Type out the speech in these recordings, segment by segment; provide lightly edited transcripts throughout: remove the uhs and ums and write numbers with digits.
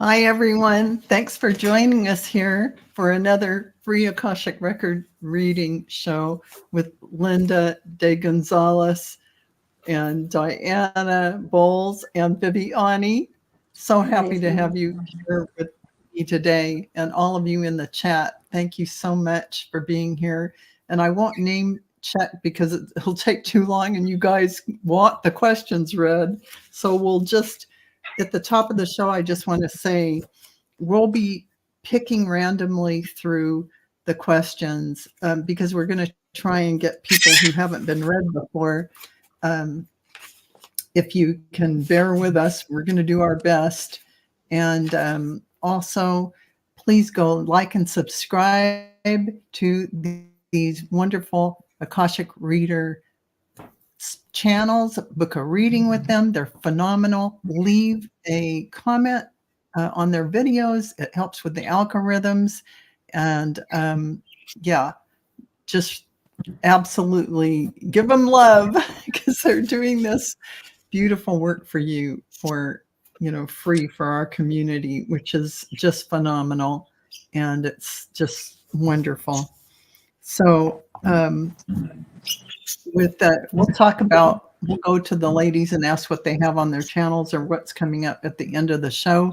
Hi, everyone. Thanks for joining us here for another free Akashic Record reading show with Linda De Gonzalez and Diana Bowles and Viviani. So happy to have you here with me today and all of you in the chat. Thank you so much for being here. And I won't name check because it'll take too long and you guys want the questions read. So we'll just, at the top of the show, I just want to say we'll be picking randomly through the questions because we're going to try and get people who haven't been read before. If you can bear with us, we're going to do our best. And also, please go like and subscribe to these wonderful Akashic Reader channels. Book a reading with them. They're phenomenal. Leave a comment on their videos. It helps with the algorithms. And yeah, just absolutely give them love because they're doing this beautiful work for you for, free for our community, which is just phenomenal. And it's just wonderful. So with that, we'll go to the ladies and ask what they have on their channels or what's coming up at the end of the show.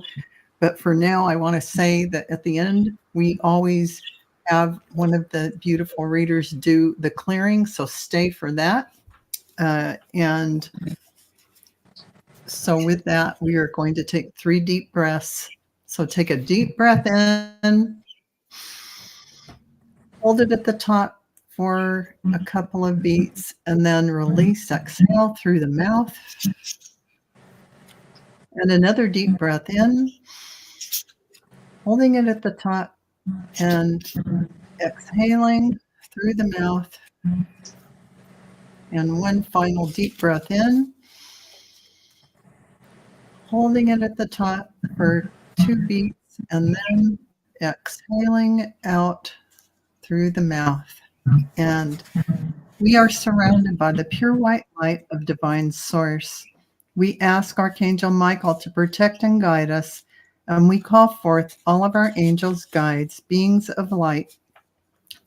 But for now, I want to say that at the end, we always have one of the beautiful readers do the clearing. So stay for that. And so with that, we are going to take 3 deep breaths. So take a deep breath in, hold it at the top for a couple of beats, and then release, exhale through the mouth. And another deep breath in, holding it at the top and exhaling through the mouth. And one final deep breath in, holding it at the top for 2 beats, and then exhaling out through the mouth. And we are surrounded by the pure white light of divine source. We ask Archangel Michael to protect and guide us, and we call forth all of our angels, guides, beings of light,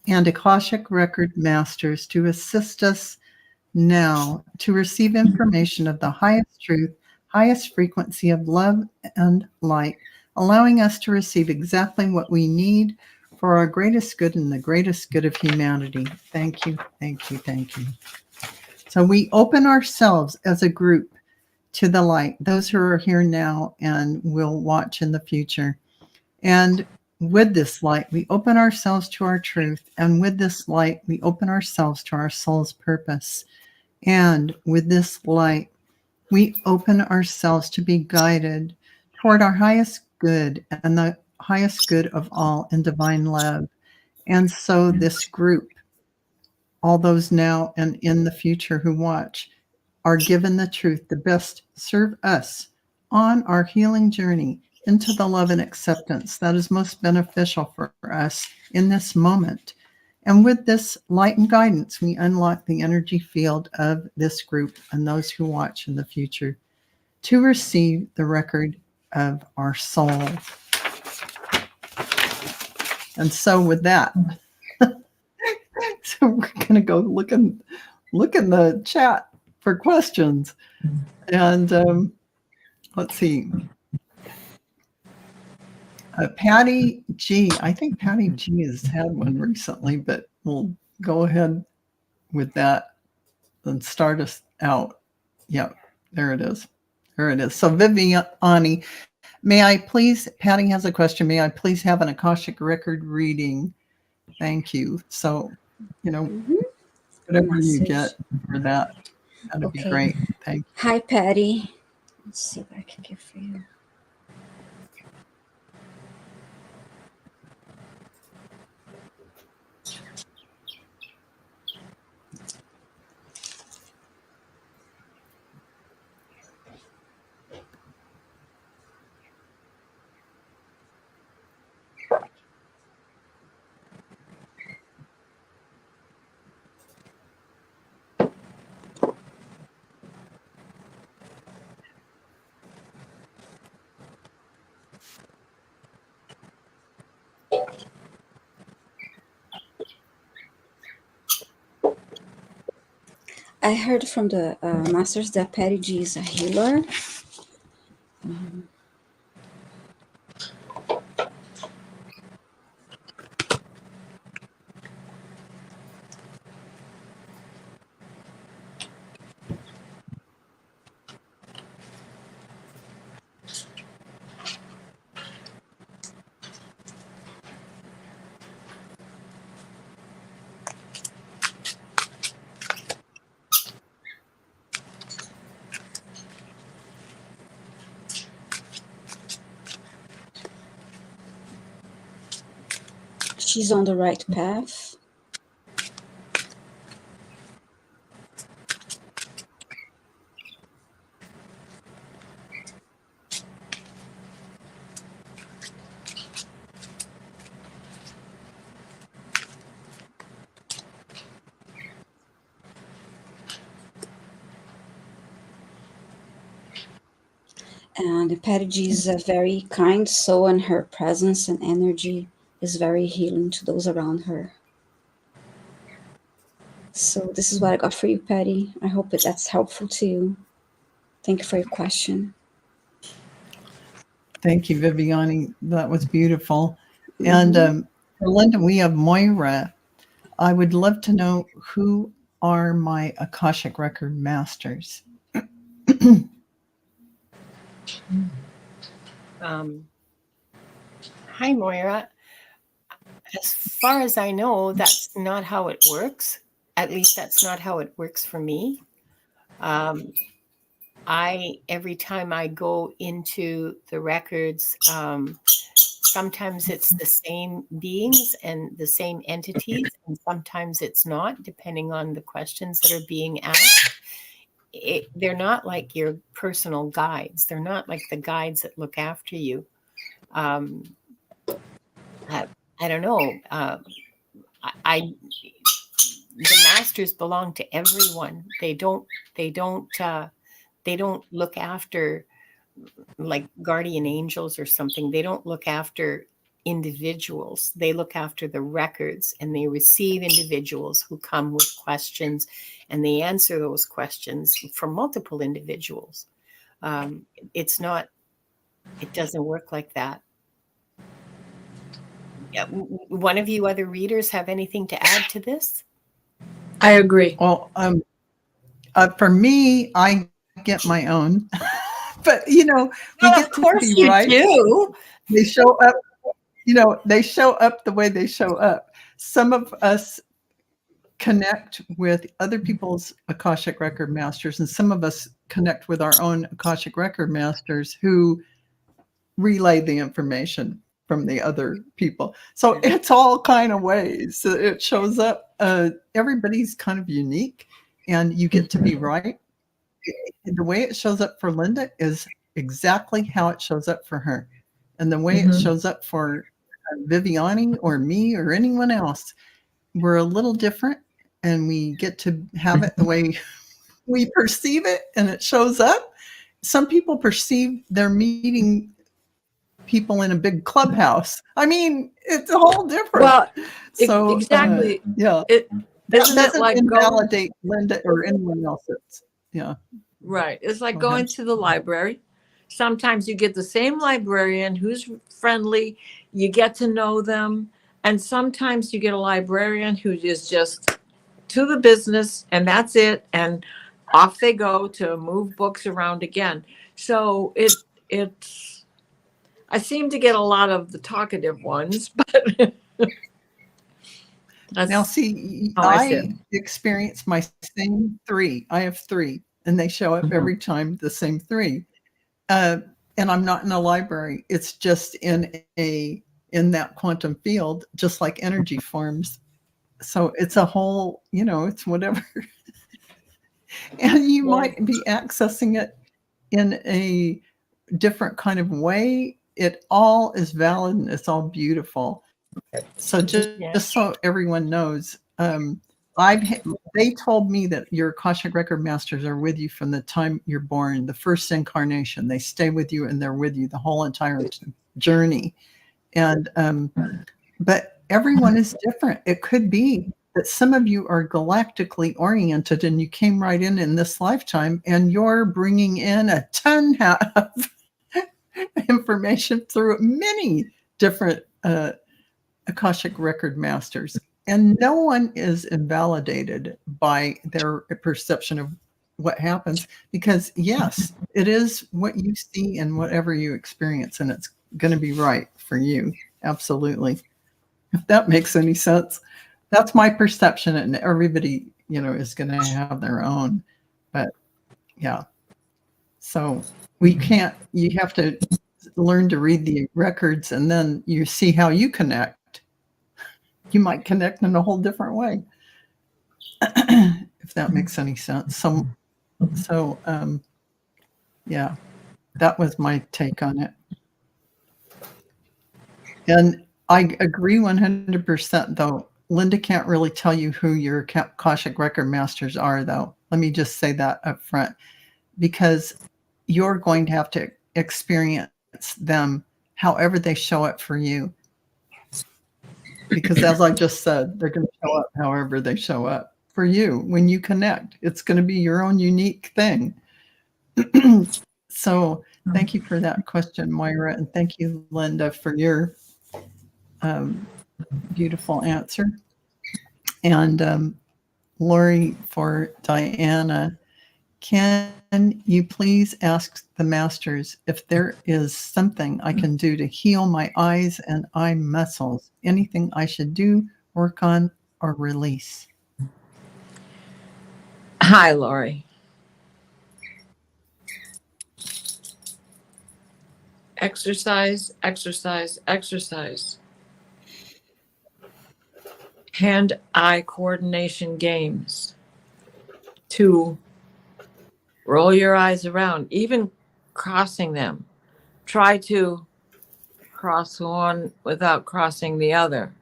and Akashic Record masters to assist us now to receive information of the highest truth, highest frequency of love and light, allowing us to receive exactly what we need for our greatest good and the greatest good of humanity. Thank you, thank you, thank you. So we open ourselves as a group to the light, those who are here now and will watch in the future. And with this light, we open ourselves to our truth. And with this light, we open ourselves to our soul's purpose. And with this light, we open ourselves to be guided toward our highest good and the highest good of all in divine love. And so this group, all those now and in the future who watch, are given the truth to best serve us on our healing journey into the love and acceptance that is most beneficial for us in this moment. And with this light and guidance, we unlock the energy field of this group and those who watch in the future to receive the record of our soul. And so with that, so we're going to go look in the chat for questions. And let's see. Patty G. I think Patty G has had one recently, but we'll go ahead with that and start us out. Yeah, there it is. There it is. So Viviani, may I please, Patty has a question. May I please have an Akashic Record reading? Thank you. So, whatever you get for that, that'd be great. Thank you. Hi, Patty. Let's see what I can get for you. I heard from the masters that Patty G is a healer. She's on the right path. And Patty G is a very kind soul, and her presence and energy is very healing to those around her. So this is what I got for you, Patty. I hope that that's helpful to you. Thank you for your question. Thank you, Viviani. That was beautiful. And for Linda, we have Moira. I would love to know, who are my Akashic Record masters? Hi, Moira. As far as I know, that's not how it works. At least that's not how it works for me. Every time I go into the records, sometimes it's the same beings and the same entities, and sometimes it's not, depending on the questions that are being asked. They're not like your personal guides. They're not like the guides that look after you. I don't know. The masters belong to everyone. They don't look after, like guardian angels or something. They don't look after individuals. They look after the records, and they receive individuals who come with questions, and they answer those questions for multiple individuals. It doesn't work like that. One of you other readers have anything to add to this? I agree. Well, for me, I get my own, but we get of course to be you right. do. They show up. They show up the way they show up. Some of us connect with other people's Akashic Record masters, and some of us connect with our own Akashic Record masters who relay the information from the other people. So it's all kind of ways it shows up. Everybody's kind of unique, and you get to be right. The way it shows up for Linda is exactly how it shows up for her. And the way it shows up for Viviani or me or anyone else, we're a little different, and we get to have it the way we perceive it, and it shows up. Some people perceive they're meeting people in a big clubhouse. I mean, it's all different. Well, so exactly. Yeah, It that isn't doesn't it like invalidate Linda or anyone else's. Yeah, right. It's like Go going ahead. to the library. Sometimes you get the same librarian who's friendly, you get to know them, and sometimes you get a librarian who is just to the business, and that's it, and off they go to move books around again. So it's I seem to get a lot of the talkative ones, but that's Now, see, how I see it. I experience my same three. I have three, and they show up every time, the same three. And I'm not in a library. It's just in that quantum field, just like energy forms. So it's a whole, it's whatever. And you might be accessing it in a different kind of way. It all is valid, and it's all beautiful. So just so everyone knows, they told me that your Akashic Record masters are with you from the time you're born, the first incarnation. They stay with you, and they're with you the whole entire journey. And but everyone is different. It could be that some of you are galactically oriented and you came right in this lifetime and you're bringing in a ton of information through many different Akashic record masters. And no one is invalidated by their perception of what happens because, yes, it is what you see and whatever you experience, and it's going to be right for you. Absolutely. If that makes any sense. That's my perception, and everybody, is going to have their own. But yeah. So you have to learn to read the records, and then you see how you connect. You might connect in a whole different way, if that makes any sense. So yeah, that was my take on it. And I agree 100%, though. Linda can't really tell you who your Akashic record masters are, though. Let me just say that up front, because you're going to have to experience them however they show up for you. Because as I just said, they're going to show up however they show up for you when you connect. It's going to be your own unique thing. So thank you for that question, Moira. And thank you, Linda, for your beautiful answer. And Lori for Diana. Can you please ask the masters if there is something I can do to heal my eyes and eye muscles? Anything I should do, work on, or release? Hi, Lori. Exercise, exercise, exercise. Hand-eye coordination games to roll your eyes around, even crossing them. Try to cross one without crossing the other.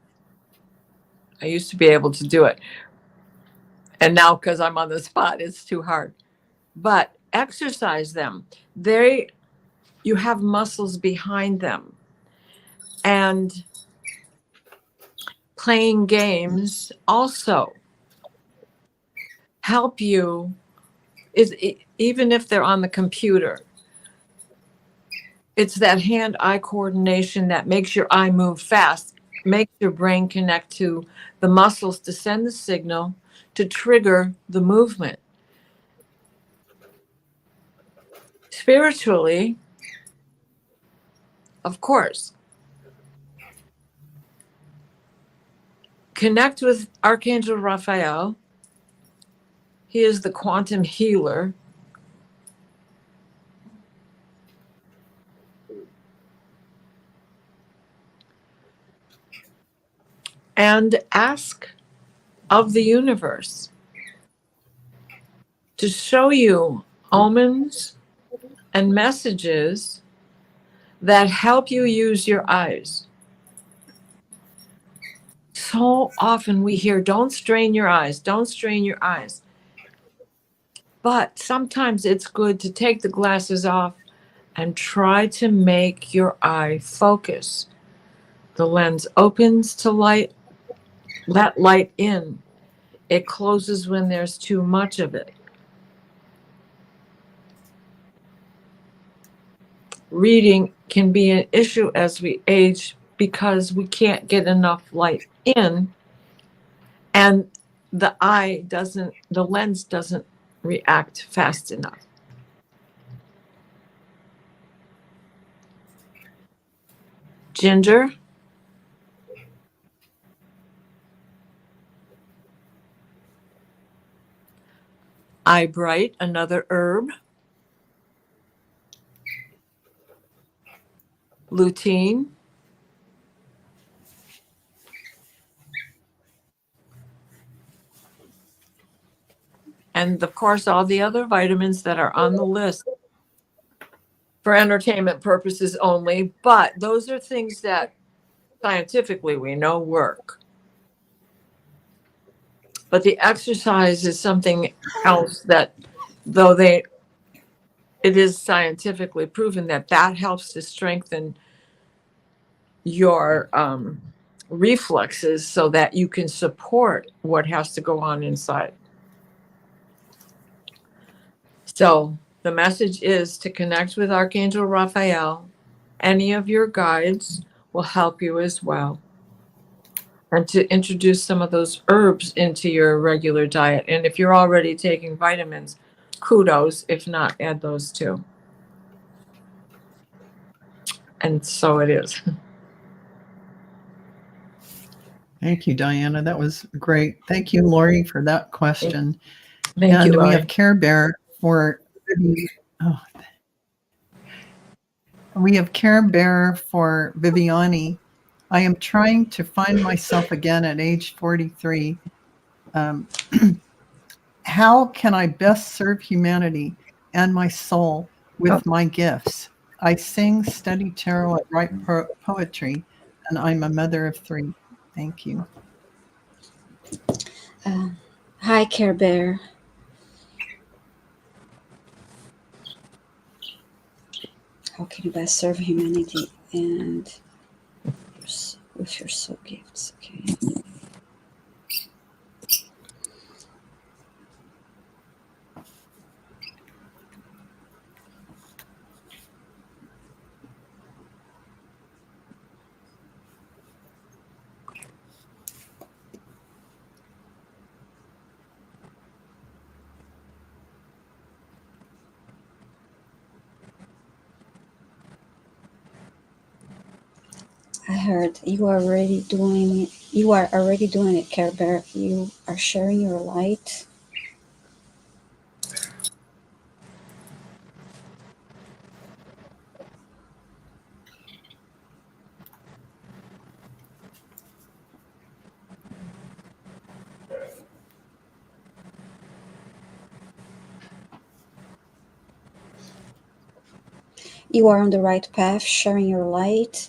I used to be able to do it. And now, because I'm on the spot, it's too hard. But exercise them. You have muscles behind them. And playing games also help you, even if they're on the computer. It's that hand-eye coordination that makes your eye move fast, makes your brain connect to the muscles to send the signal to trigger the movement. Spiritually, of course, connect with Archangel Raphael. He is the quantum healer. And ask of the universe to show you omens and messages that help you use your eyes. So often we hear, don't strain your eyes, don't strain your eyes. But sometimes it's good to take the glasses off and try to make your eye focus. The lens opens to light, let light in. It closes when there's too much of it. Reading can be an issue as we age because we can't get enough light in, and the lens doesn't react fast enough. Ginger, eye bright, another herb. Lutein, and of course all the other vitamins that are on the list for entertainment purposes only, but those are things that scientifically we know work. But the exercise is something else that, though it is scientifically proven that helps to strengthen your reflexes so that you can support what has to go on inside. So the message is to connect with Archangel Raphael. Any of your guides will help you as well. And to introduce some of those herbs into your regular diet. And if you're already taking vitamins, kudos. If not, add those too. And so it is. Thank you, Diana. That was great. Thank you, Lori, for that question. Thank And you, we Laurie. have Care Bear for we have Care Bear for Viviani. I am trying to find myself again at age 43. How can I best serve humanity and my soul with my gifts? I sing, study tarot, and write poetry, and I'm a mother of 3. Thank you. Hi, Care Bear. How can you best serve humanity and with your soul gifts? Okay. I heard you are already doing it, Care Bear. You are sharing your light. You are on the right path, sharing your light.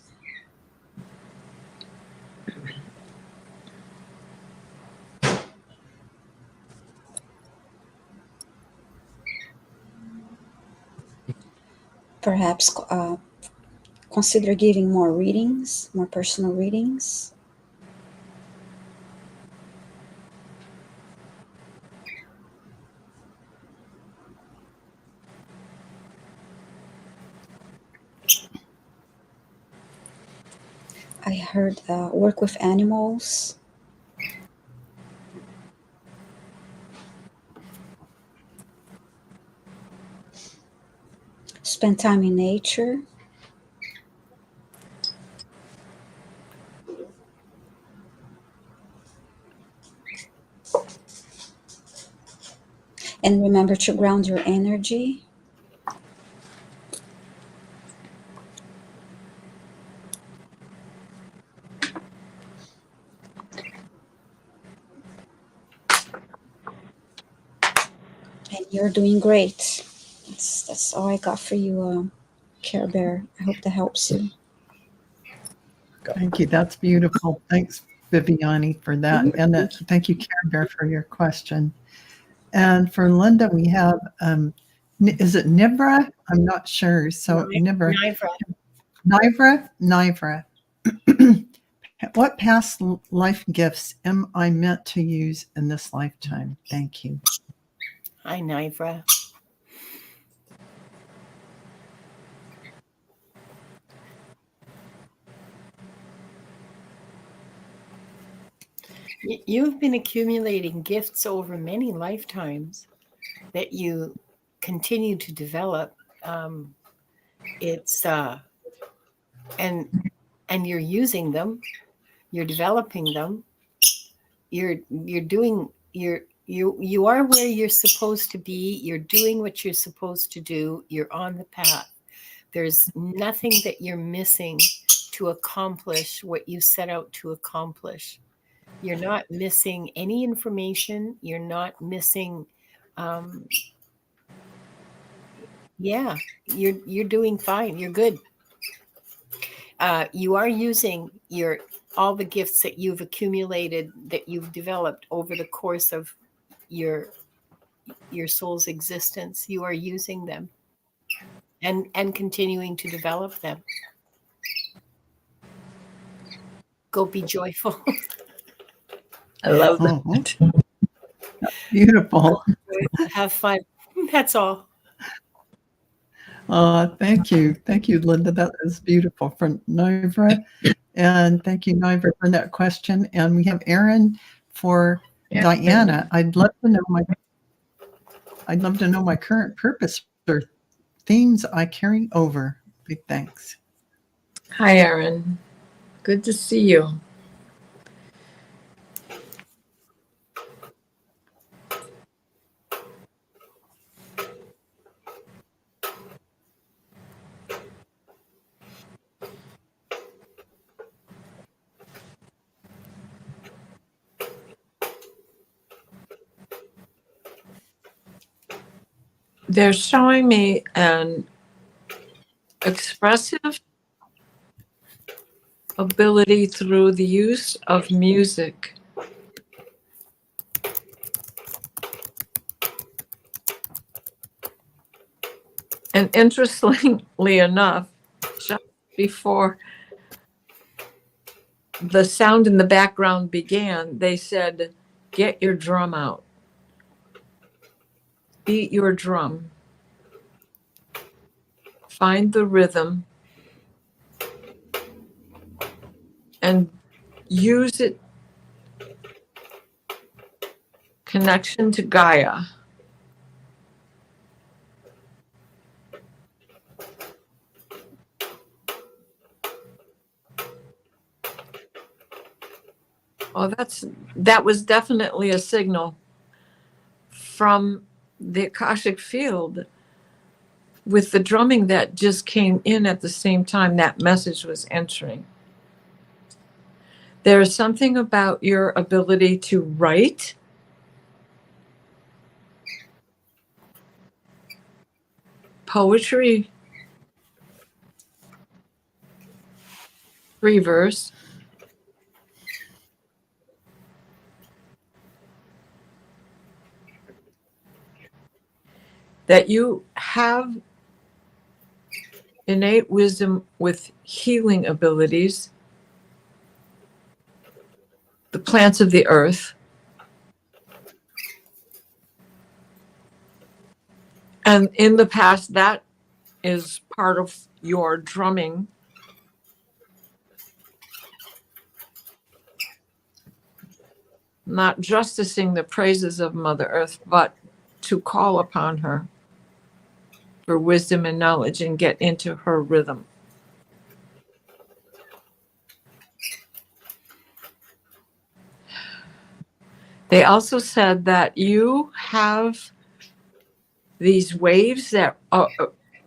Perhaps consider giving more readings, more personal readings. I heard work with animals. Spend time in nature. And remember to ground your energy. And you're doing great. That's all I got for you, Care Bear. I hope that helps you. Thank you. That's beautiful. Thanks, Viviani, for that. And thank you, Care Bear, for your question. And for Linda, we have, is it Nivra? I'm not sure. So Nivra. Nivra. What past life gifts am I meant to use in this lifetime? Thank you. Hi, Nivra. You've been accumulating gifts over many lifetimes that you continue to develop. It's and you're using them. You're developing them. You're doing you are where you're supposed to be. You're doing what you're supposed to do. You're on the path. There's nothing that you're missing to accomplish what you set out to accomplish. You're not missing any information. You're not missing. Yeah, you're doing fine. You're good. You are using all the gifts that you've accumulated, that you've developed over the course of your soul's existence. You are using them and continuing to develop them. Go be joyful. I love that. Mhm. Beautiful. Have fun. That's all. Thank you. Thank you, Linda. That is beautiful from Nivra. And thank you, Nivra, for that question. And we have Aaron for Diana. I'd love to know my current purpose or themes I carry over. Big thanks. Hi, Erin. Good to see you. They're showing me an expressive ability through the use of music. And interestingly enough, just before the sound in the background began, they said, "Get your drum out. Beat your drum. Find the rhythm and use it. Connection to Gaia." Oh, that was definitely a signal from the Akashic field with the drumming that just came in at the same time that message was entering. There is something about your ability to write, poetry, free verse, that you have innate wisdom with healing abilities, the plants of the earth, and in the past that is part of your drumming. Not just to sing the praises of Mother Earth, but to call upon her for wisdom and knowledge and get into her rhythm. They also said that you have these waves that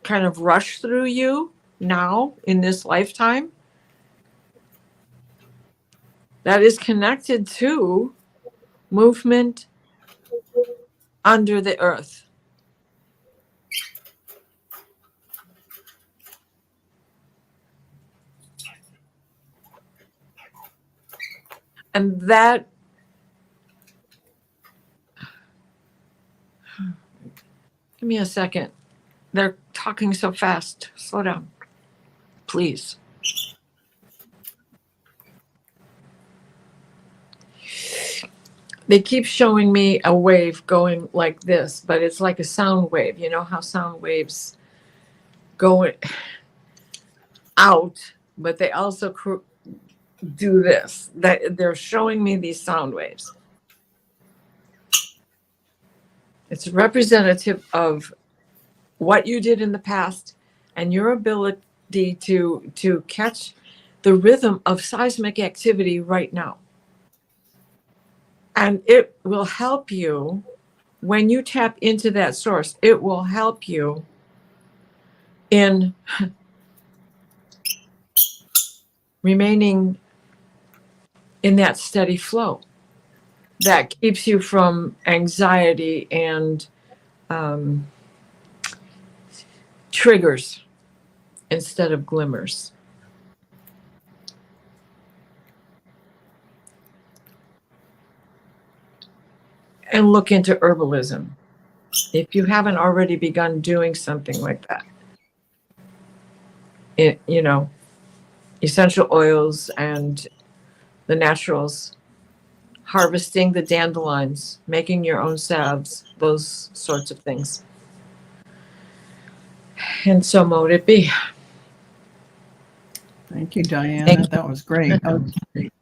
kind of rush through you now in this lifetime that is connected to movement under the earth. And that, give me a second. They're talking so fast. Slow down, please. They keep showing me a wave going like this, but it's like a sound wave. You know how sound waves go out, but they also do this. That they're showing me these sound waves. It's representative of what you did in the past and your ability to catch the rhythm of seismic activity right now. And it will help you when you tap into that source. It will help you in remaining in that steady flow that keeps you from anxiety and triggers instead of glimmers. And look into herbalism if you haven't already begun doing something like that. Essential oils and the naturals, harvesting the dandelions, making your own salves, those sorts of things. And so mote it be. Thank you, Diana. Thank you. That was great. Oh, thank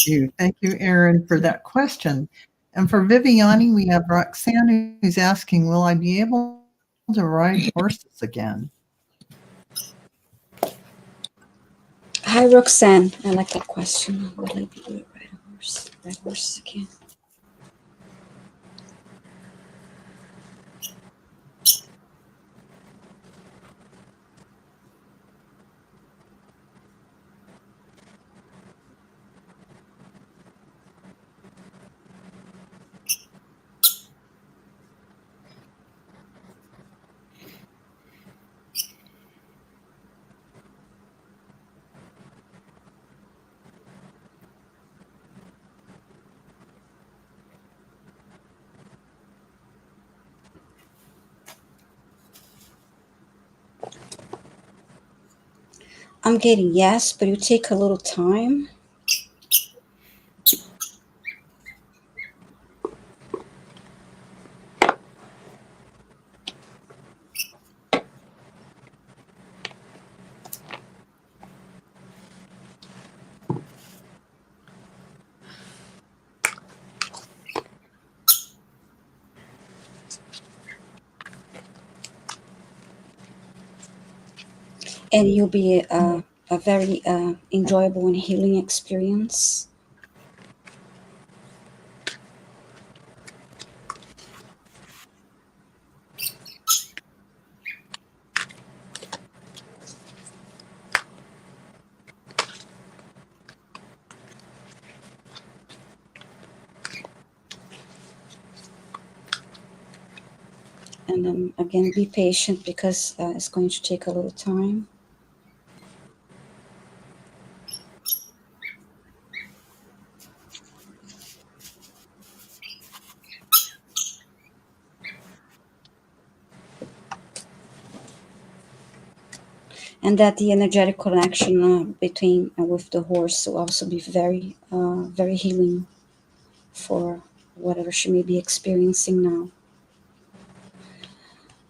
you. Thank you, Aaron, for that question. And for Viviani, we have Roxanne who's asking, will I be able to ride horses again? Hi, Roxanne. I like that question. Will I be able to ride horses again? I'm getting yes, but it take a little time. And you'll be a very enjoyable and healing experience. And again, be patient because it's going to take a little time. And that the energetic connection between with the horse will also be very, very healing for whatever she may be experiencing now.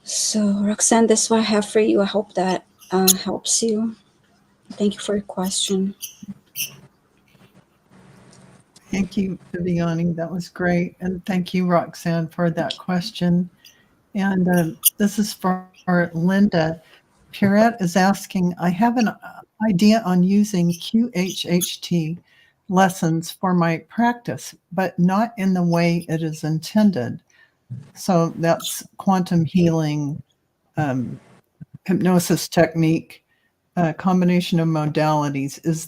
So, Roxanne, that's what I have for you. I hope that helps you. Thank you for your question. Thank you, Viviani. That was great. And thank you, Roxanne, for that question. And this is for Linda. Pierrette is asking, I have an idea on using QHHT lessons for my practice, but not in the way it is intended. So that's quantum healing, hypnosis technique, combination of modalities. Is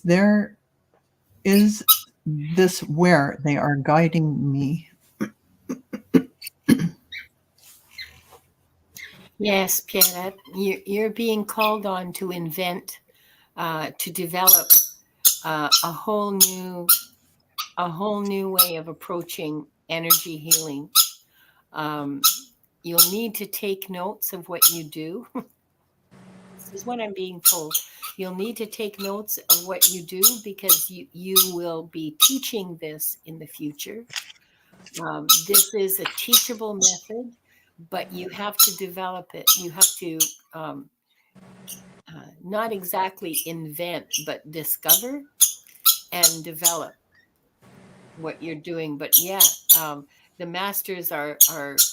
this where they are guiding me? Yes, Pierrette, you're being called on to invent, to develop a whole new way of approaching energy healing. You'll need to take notes of what you do. This is what I'm being told. You'll need to take notes of what you do because you will be teaching this in the future. This is a teachable method, but you have to develop it. You have to not exactly invent, but discover and develop what you're doing. But yeah, the masters are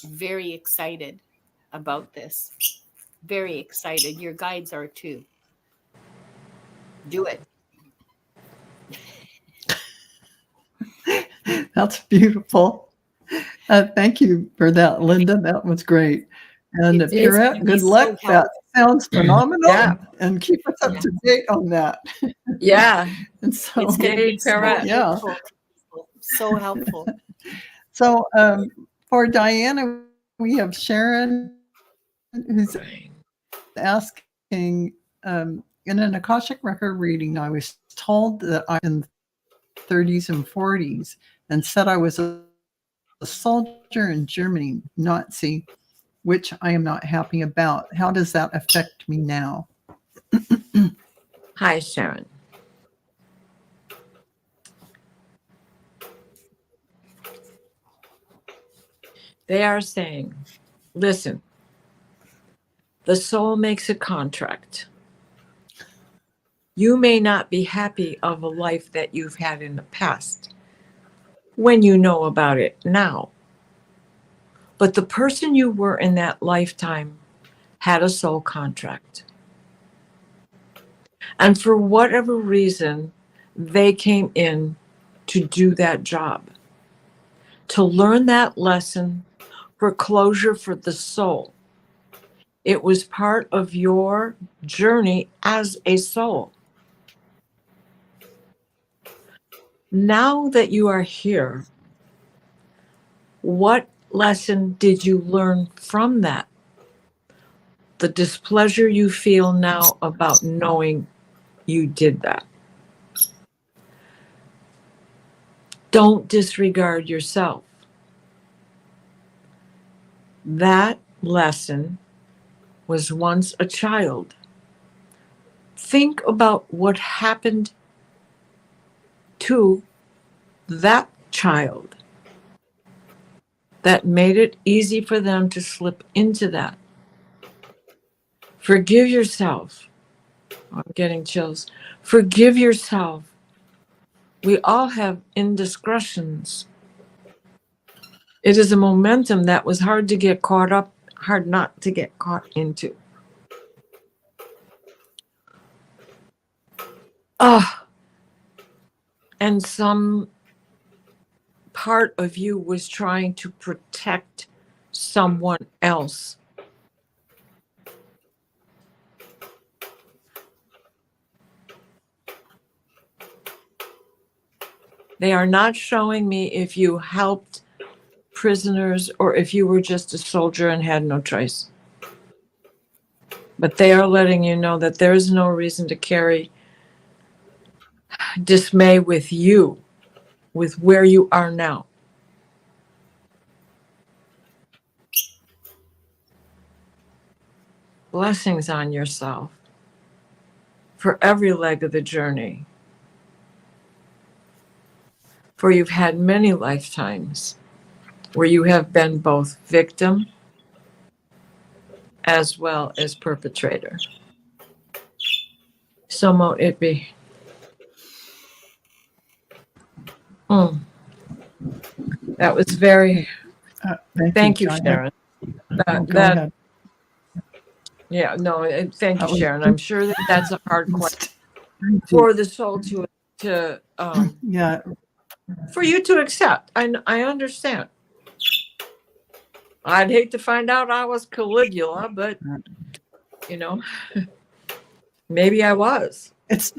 very excited about this. Very excited. Your guides are too. Do it. That's beautiful. Thank you for that, Linda. That was great. And It's Pierrette, gonna be good so luck. That helpful. sounds phenomenal. Yeah. And keep us up to date on that. Yeah. And so, It's going to Yay, be so Pierrette. Yeah. helpful to people. So helpful. so for Diana, we have Sharon who's asking, in an Akashic record reading, I was told that I'm in 30s and 40s and said I was a soldier in Germany, Nazi, which I am not happy about. How does that affect me now? Hi, Sharon. They are saying, listen, the soul makes a contract. You may not be happy of a life that you've had in the past when you know about it now. But the person you were in that lifetime had a soul contract. And for whatever reason, they came in to do that job, to learn that lesson for closure for the soul. It was part of your journey as a soul. Now that you are here, what lesson did you learn from that? The displeasure you feel now about knowing you did that. Don't disregard yourself. That lesson was once a child. Think about what happened to that child that made it easy for them to slip into that. Forgive yourself. I'm getting chills. Forgive yourself. We all have indiscretions. It is a momentum that was hard to get caught up, hard not to get caught into. And some part of you was trying to protect someone else. They are not showing me if you helped prisoners or if you were just a soldier and had no choice. But they are letting you know that there is no reason to carry dismay with you, with where you are now. Blessings on yourself for every leg of the journey. For you've had many lifetimes where you have been both victim as well as perpetrator. So mote it be. That was very, thank you, John. Sharon. Go ahead. Yeah, no, thank you, That was- Sharon. I'm sure that that's a hard question for the soul to Yeah, for you to accept. I understand. I'd hate to find out I was Caligula, but you know, maybe I was.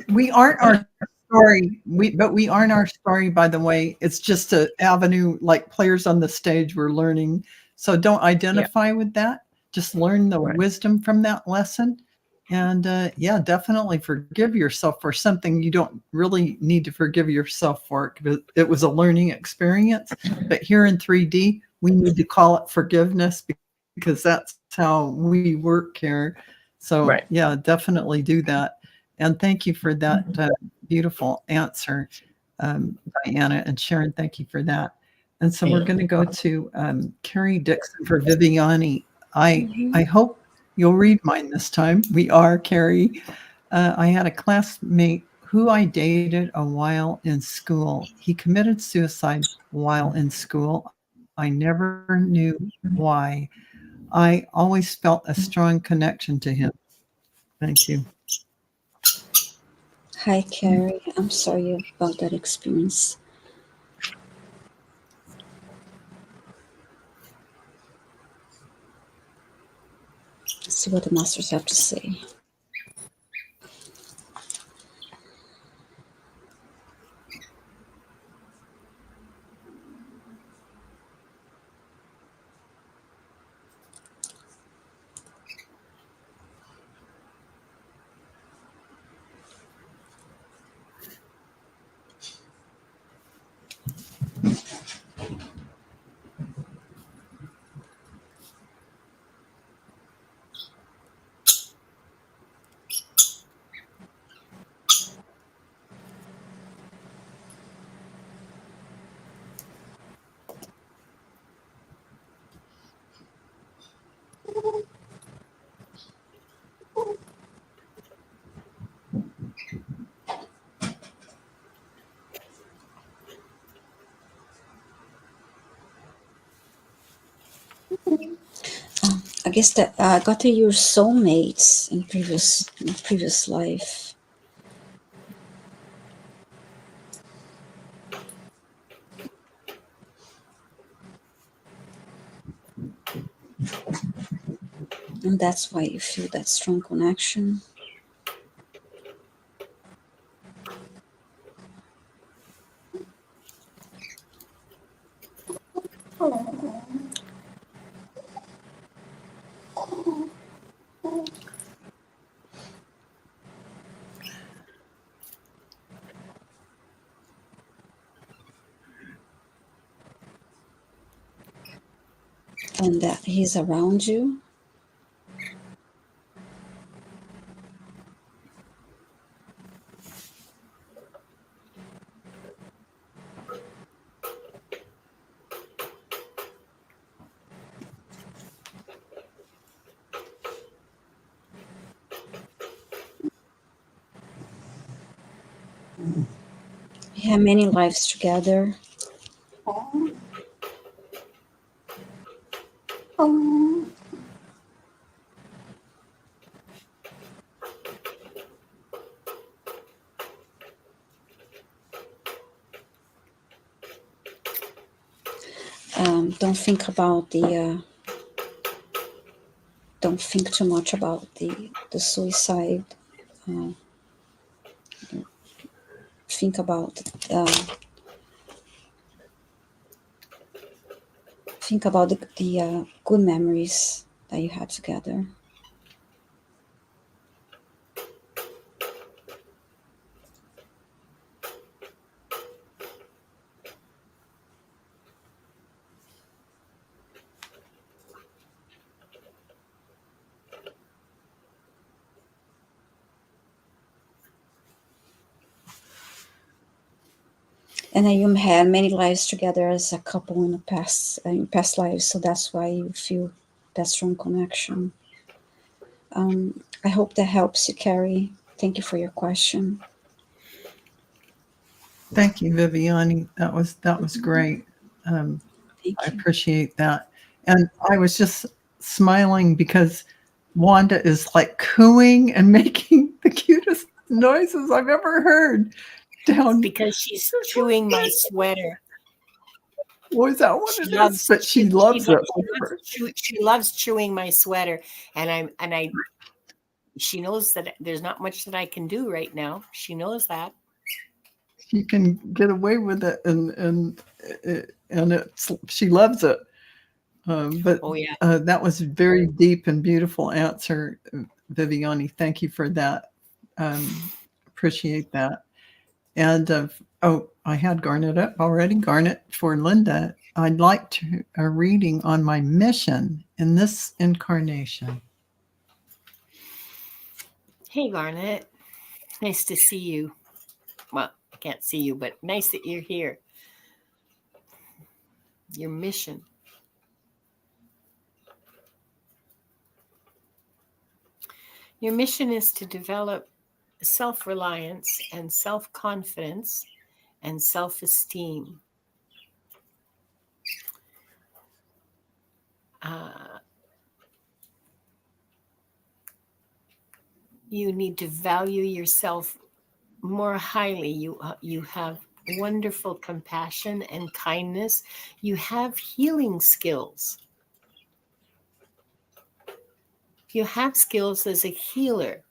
we aren't our story. We aren't our story, by the way. It's just an avenue, like players on the stage we're learning. So don't identify with that. Just learn the wisdom from that lesson. And yeah, definitely forgive yourself for something you don't really need to forgive yourself for, because it was a learning experience. But here in 3D, we need to call it forgiveness because that's how we work here. So yeah, definitely do that. And thank you for that beautiful answer, Diana and Sharon. Thank you for that. And so we're going to go to Carrie Dixon for Viviani. I hope you'll read mine this time. We are, Carrie. I had a classmate who I dated a while in school. He committed suicide while in school. I never knew why. I always felt a strong connection to him. Thank you. Hi, Carrie. I'm sorry about that experience. Let's see what the masters have to say. I guess that I got to your soulmates in previous life. And that's why you feel that strong connection. And that he's around you. You have many lives together. Don't think about don't think too much about the suicide. Uh, think about the good memories that you had together. And then you had many lives together as a couple in past lives, so that's why you feel that strong connection. I hope that helps you, Carrie. Thank you for your question. Thank you, Viviani. That was great. I Thank you. appreciate that. And I was just smiling because Wanda is like cooing and making the cutest noises I've ever heard. Down, Because she's chewing my sweater. was that what She it is? loves But she loves it. she loves chewing my sweater, and I she knows that there's not much that I can do right now. She knows that. She can get away with it, and it's she loves it. But Oh yeah. that was a very deep and beautiful answer, Viviani. Thank you for that. Appreciate that. And I had Garnet up already. Garnet, for Linda, I'd like to a reading on my mission in this incarnation. Hey Garnet, nice to see you. Well, I can't see you, but nice that you're here. Your mission. Your mission is to develop self-reliance and self-confidence and self-esteem. You need to value yourself more highly. You have wonderful compassion and kindness. You have healing skills. You have skills as a healer.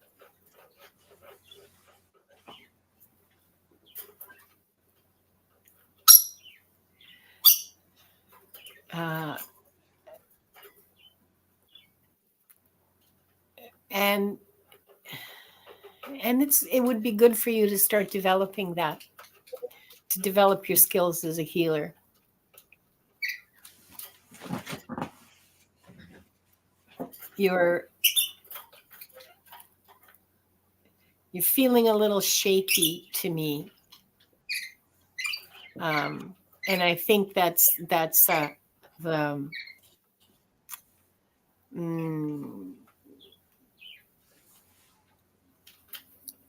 Uh, and it would be good for you to start developing that, to develop your skills as a healer. You're feeling a little shaky to me, and I think that's the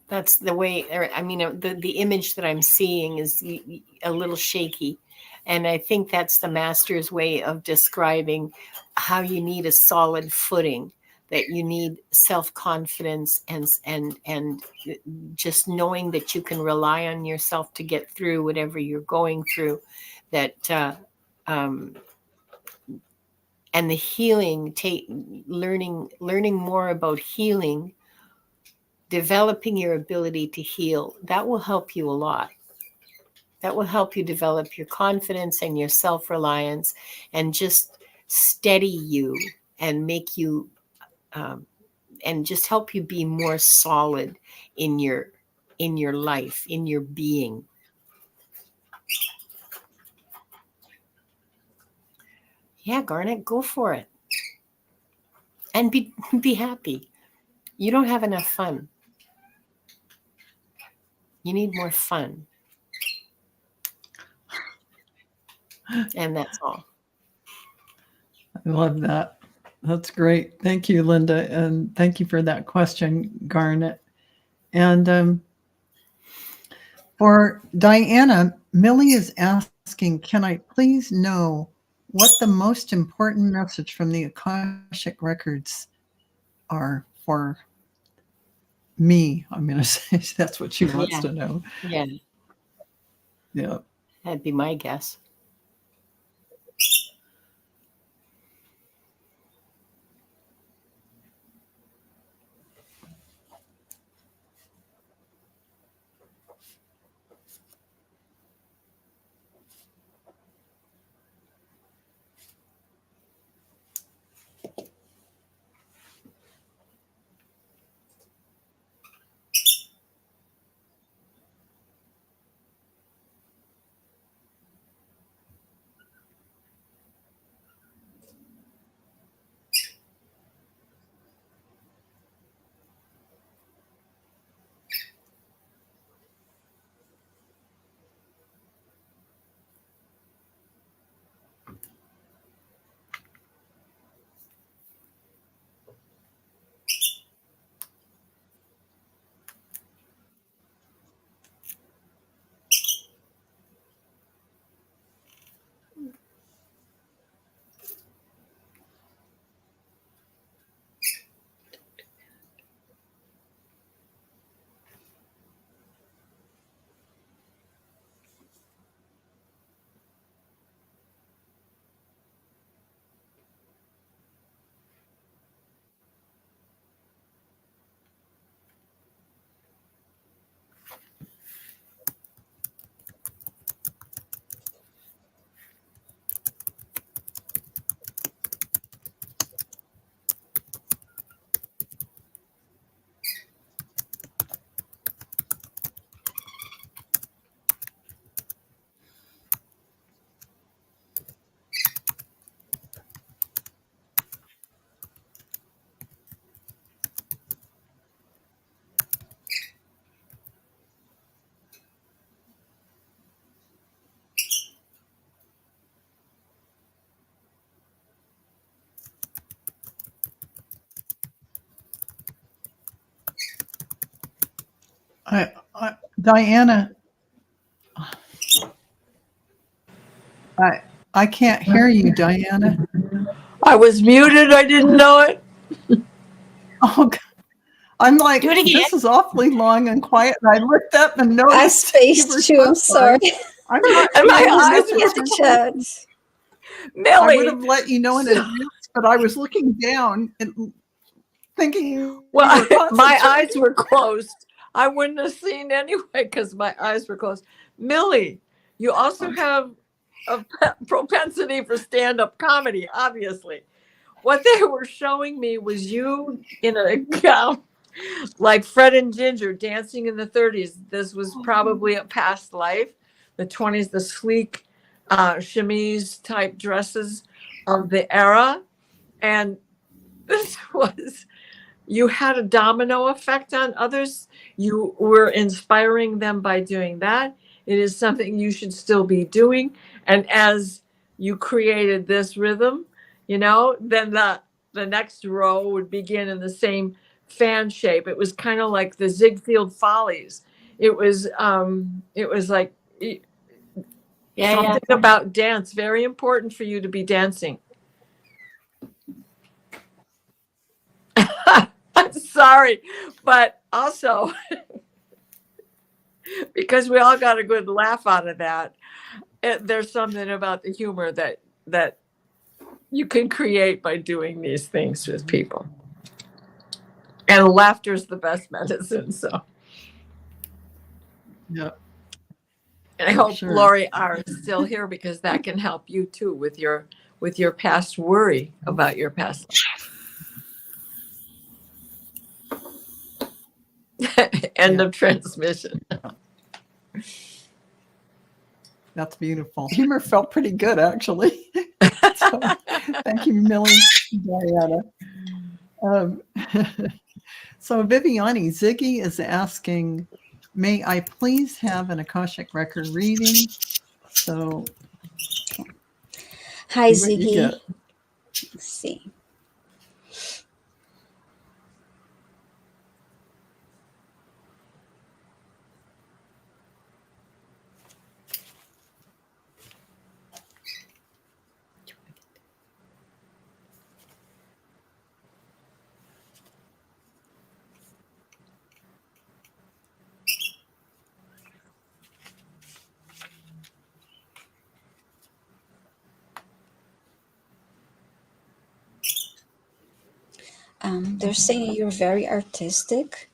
that's the way. Or, I mean, the image that I'm seeing is a little shaky. And I think that's the master's way of describing how you need a solid footing, that you need self-confidence and just knowing that you can rely on yourself to get through whatever you're going through, that and the healing, learning more about healing, developing your ability to heal, that will help you a lot. That will help you develop your confidence and your self-reliance, and just steady you and make you and just help you be more solid in your life, in your being. Yeah, Garnet, go for it. And be happy. You don't have enough fun. You need more fun. And that's all. I love that. That's great. Thank you, Linda. And thank you for that question, Garnet. And for Diana, Millie is asking, can I please know what the most important message from the Akashic records are for me? I'm going to say that's what she wants to know. Yeah. Yeah. That'd be my guess. Diana, I can't hear you, Diana. I was muted. I didn't know it. Oh, God. I'm like, Do it again. this is awfully long and quiet. And I looked up and I noticed you were spaced too. I'm sorry. I'm not And my seeing your eyes message. were Get the chat. I would Millie. have let you know in advance, but I was looking down and thinking Well, you were my concentrating. eyes were closed. I wouldn't have seen anyway because my eyes were closed. Millie, you also have a propensity for stand-up comedy, obviously. What they were showing me was you in a gown like Fred and Ginger dancing in the 30s. This was probably a past life. The 20s, the sleek chemise type dresses of the era. And this was, you had a domino effect on others. You were inspiring them by doing that. It is something you should still be doing. And as you created this rhythm, then the next row would begin in the same fan shape. It was kind of like the Ziegfeld Follies. It was like Yeah, Something about dance. Very important for you to be dancing. I'm sorry, but also because we all got a good laugh out of that. There's something about the humor that you can create by doing these things with people. And laughter is the best medicine. So, Yeah, and I hope sure. Lori R is still here because that can help you too with your past worry about your past life. End Yeah. of transmission. That's beautiful. Humor felt pretty good, actually. So, thank you, Millie, Diana. Um, so, Viviani, Ziggy is asking, may I please have an Akashic record reading? So, Hi, see what you Ziggy. get. Let's see. They're saying you're very artistic.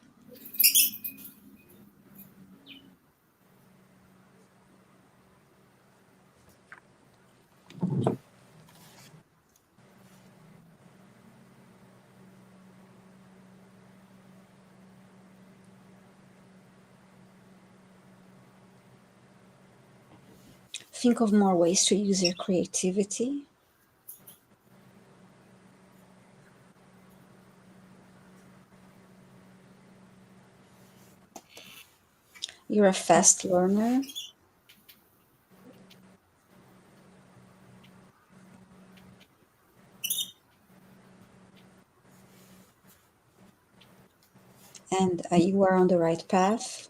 Think of more ways to use your creativity. You're a fast learner. And you are on the right path.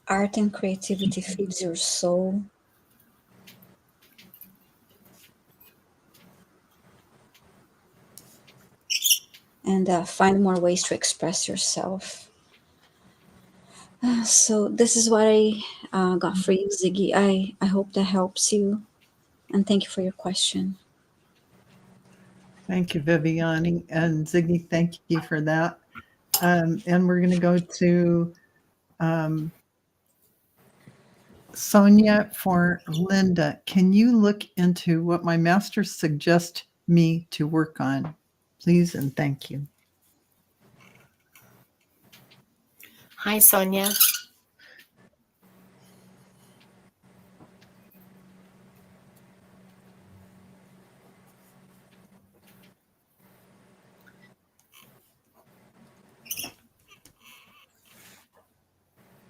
Art and creativity feeds your soul. And find more ways to express yourself. So this is what I got for you, Ziggy. I hope that helps you. And thank you for your question. Thank you, Viviani. And Ziggy, thank you for that. And we're going to go to Sonia for Linda. Can you look into what my masters suggest me to work on, please? And thank you. Hi, Sonia.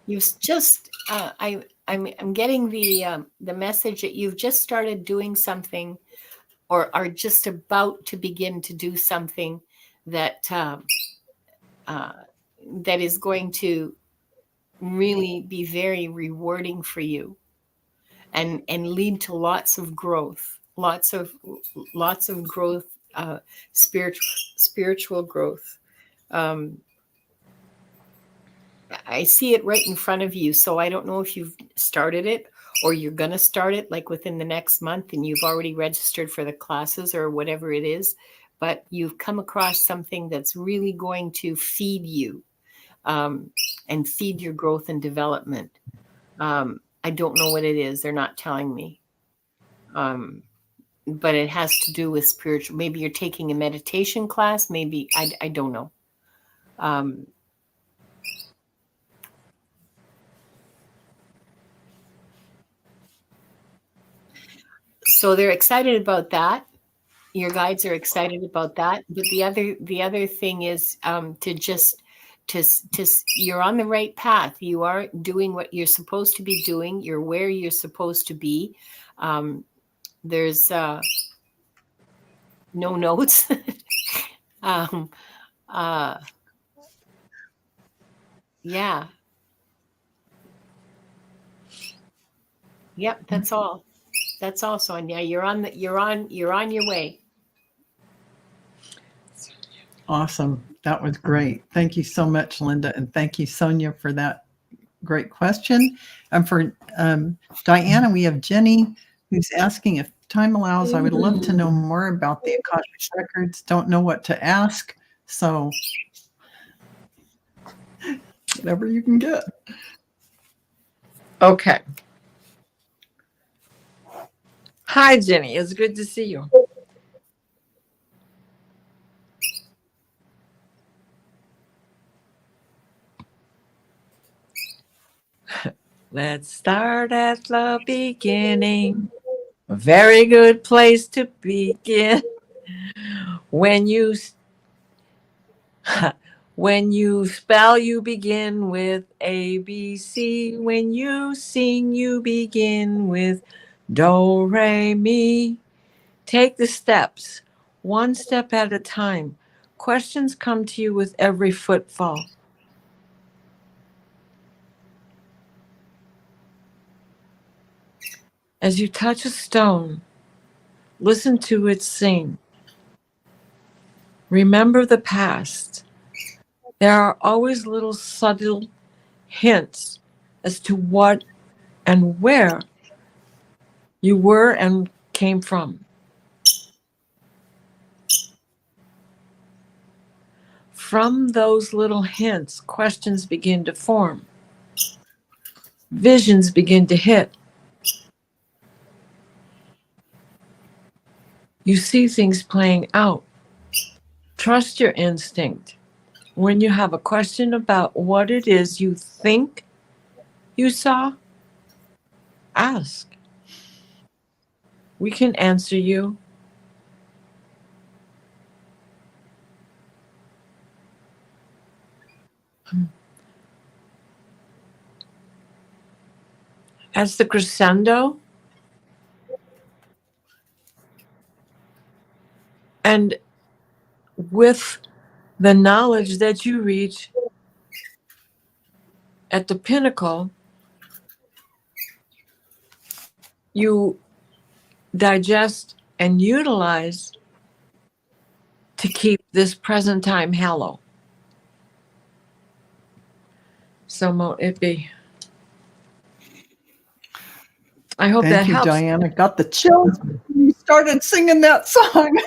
You've just I'm getting the message that you've just started doing something, or are just about to begin to do something that that is going to really be very rewarding for you, and lead to lots of growth, lots of growth, spiritual growth. Um, I see it right in front of you. So I don't know if you've started it or you're going to start it like within the next month and you've already registered for the classes or whatever it is, but you've come across something that's really going to feed you, and feed your growth and development. I don't know what it is. They're not telling me. But it has to do with spiritual. Maybe you're taking a meditation class. Maybe I don't know. So they're excited about that. Your guides are excited about that. But the other thing is to just you're on the right path. You are doing what you're supposed to be doing. You're where you're supposed to be. There's no notes. um, yeah. Yep. That's all. That's all, Sonia. You're on your way. Awesome. That was great. Thank you so much, Linda. And thank you, Sonia, for that great question. And for Diana, we have Jenny who's asking if time allows. I would love to know more about the Akashic records. Don't know what to ask. So whatever you can get. Okay. Hi, Jenny. It's good to see you. Let's start at the beginning. A very good place to begin. When you when you spell, you begin with A, B, C. When you sing, you begin with Do, Re, Mi. Take the steps, one step at a time. Questions come to you with every footfall. As you touch a stone, listen to it sing. Remember the past. There are always little subtle hints as to what and where you were and came from. From those little hints, questions begin to form. Visions begin to hit. You see things playing out. Trust your instinct. When you have a question about what it is you think you saw, ask. We can answer you. As the crescendo, and with the knowledge that you reach at the pinnacle, you digest and utilize to keep this present time hallow. So mote it be. I hope that Thank you, helps. Diana. Got the chills when you started singing that song.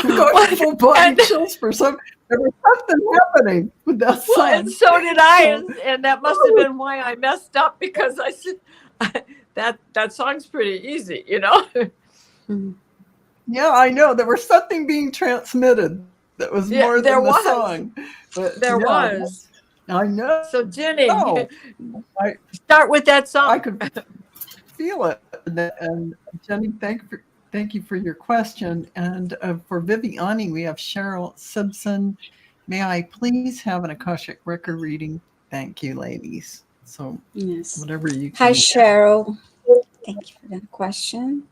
Got full body chills for some. There was something happening with that song. Well, and so did I, and that must have been why I messed up, because I said that song's pretty easy, you know. Yeah, I know. There was something being transmitted that was more than the song. But there was. I know. So Jenny, I start with that song. I could feel it. And Jenny, thank you for your question. And for Viviani, we have Cheryl Simpson. May I please have an Akashic record reading? Thank you, ladies. So Yes. whatever you can. Hi, Cheryl. Thank you for that question.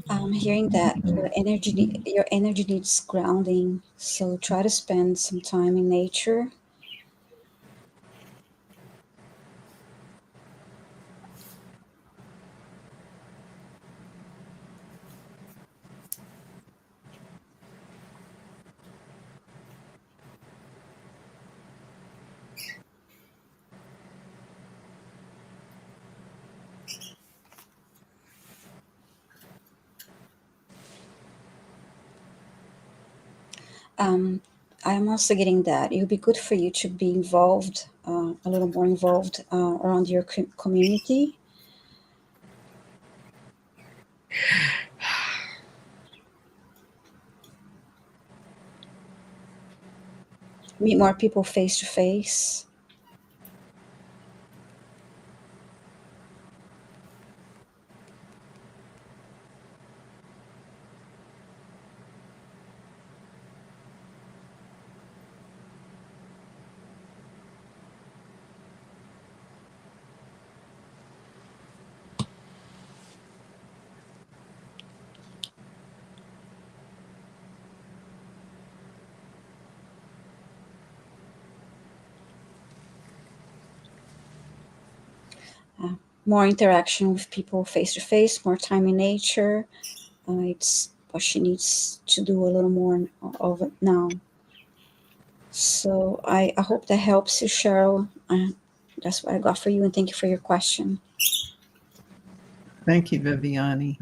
I'm hearing that your energy needs grounding. So try to spend some time in nature. I'm also getting that it would be good for you to be involved, a little more involved around your community. Meet more people face to face. More interaction with people face to face, more time in nature. It's what she needs to do a little more of it now. So I hope that helps you, Cheryl. That's what I got for you, and thank you for your question. Thank you, Viviani,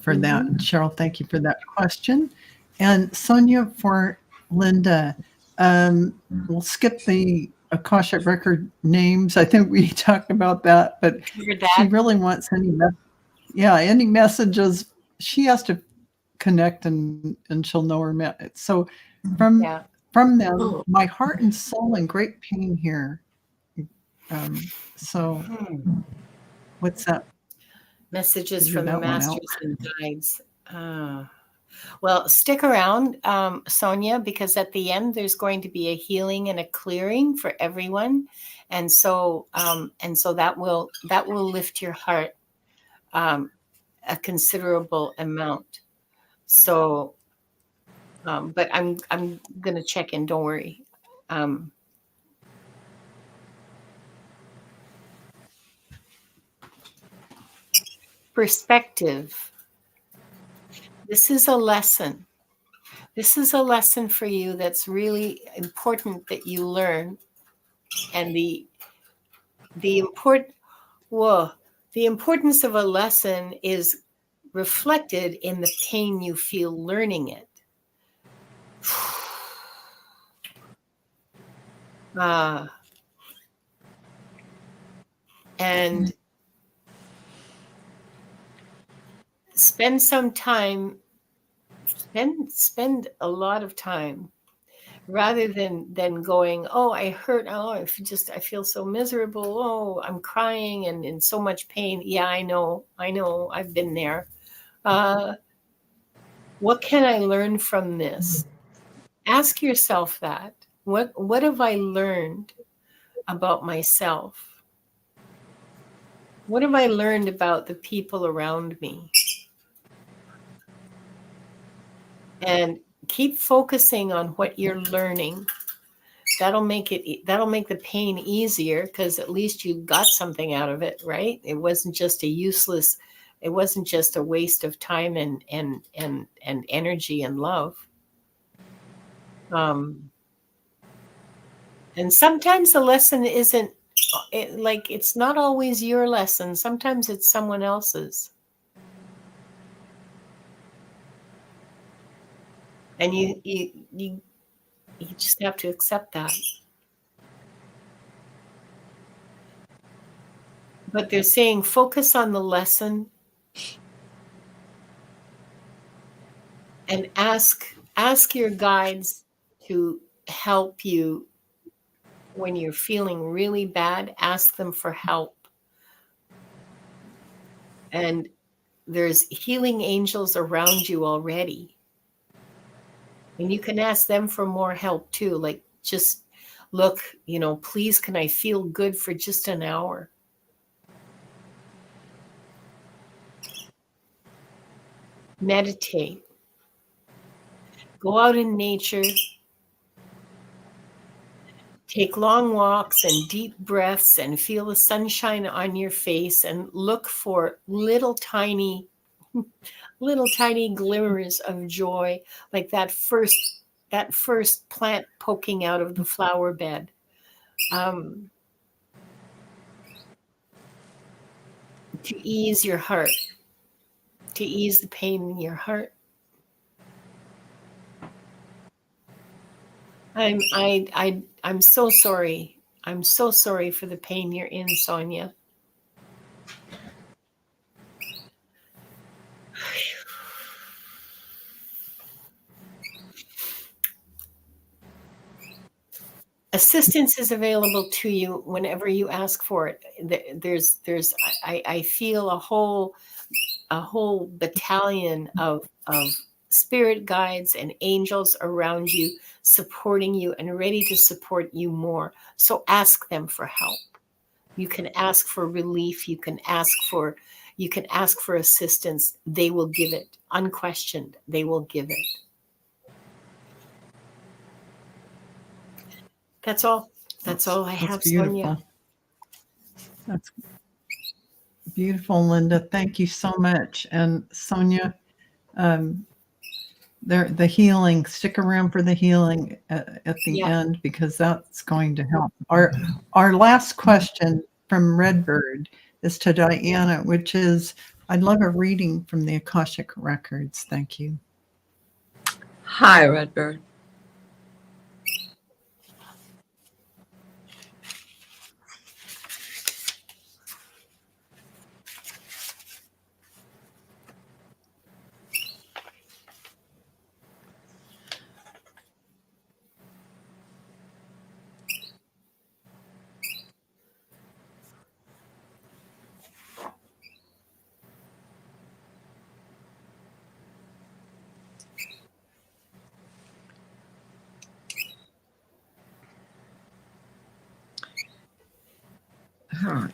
for that. Mhm. And Cheryl, thank you for that question. And Sonia, for Linda, we'll skip the Akashic record names. I think we talked about that, but Hear she that? really wants any messages. She has to connect and she'll know her. So from Yeah. from them, Oh. my heart and soul in great pain here. So what's that? Messages Figure from the that one out. masters and guides. Well, stick around, Sonia, because at the end there's going to be a healing and a clearing for everyone, and so that will lift your heart a considerable amount. So, but I'm gonna check in. Don't worry. Um, Perspective. This is a lesson. This is a lesson for you that's really important that you learn, and the important whoa, the importance of a lesson is reflected in the pain you feel learning it. Uh, and spend some time, spend a lot of time rather than going, oh, I hurt, oh, I feel so miserable, oh, I'm crying and in so much pain. Yeah, I know, I've been there. Uh, what can I learn from this? Ask yourself that. What have I learned about myself? What have I learned about the people around me? And keep focusing on what you're learning. That'll make the pain easier, because at least you got something out of it, right? It wasn't just a waste of time and energy and love. And sometimes the lesson isn't it's not always your lesson. Sometimes it's someone else's. And you just have to accept that. But they're saying focus on the lesson and ask your guides to help you when you're feeling really bad. Ask them for help. And there's healing angels around you already. And you can ask them for more help too. Like, just look, please, can I feel good for just an hour? Meditate. Go out in nature. Take long walks and deep breaths and feel the sunshine on your face, and look for little tiny glimmers of joy, like that first plant poking out of the flower bed. To ease your heart, to ease the pain in your heart. I'm so sorry. I'm so sorry for the pain you're in, Sonia. Assistance is available to you whenever you ask for it. I feel a whole battalion of spirit guides and angels around you, supporting you and ready to support you more. So ask them for help. You can ask for relief. You can ask for assistance. They will give it unquestioned. They will give it. That's all. That's all I have, beautiful. Sonia. That's beautiful, Linda. Thank you so much. And Sonia, the healing, stick around for the healing at the end, because that's going to help. Our last question from Redbird is to Diana, which is, I'd love a reading from the Akashic records. Thank you. Hi, Redbird.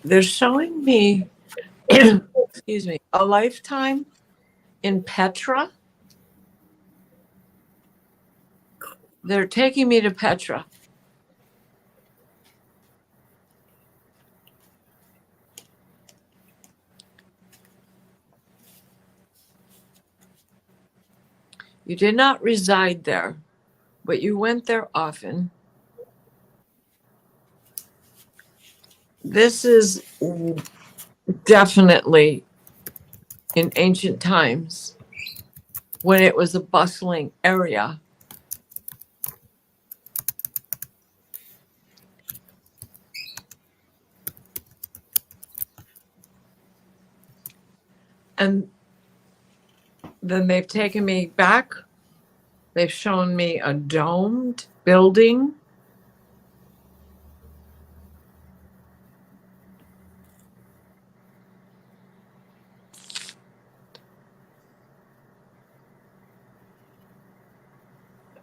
They're showing me, excuse me, a lifetime in Petra. They're taking me to Petra. You did not reside there, but you went there often. This is definitely in ancient times when it was a bustling area. And then they've taken me back. They've shown me a domed building.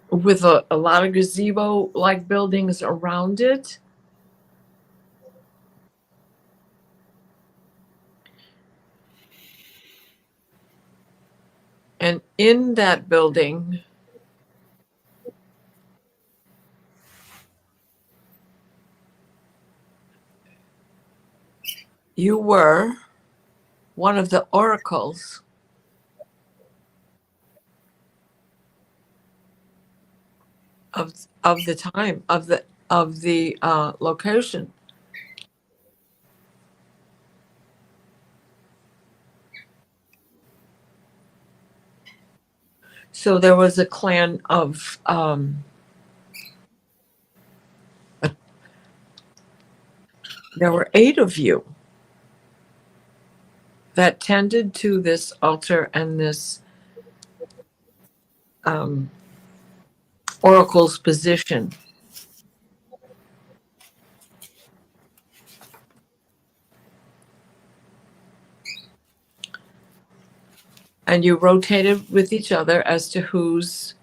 With a lot of gazebo-like buildings around it. And in that building, you were one of the oracles of the time of the location. So there was a clan of there were 8 of you that tended to this altar and this oracle's position. And you rotated with each other as to whose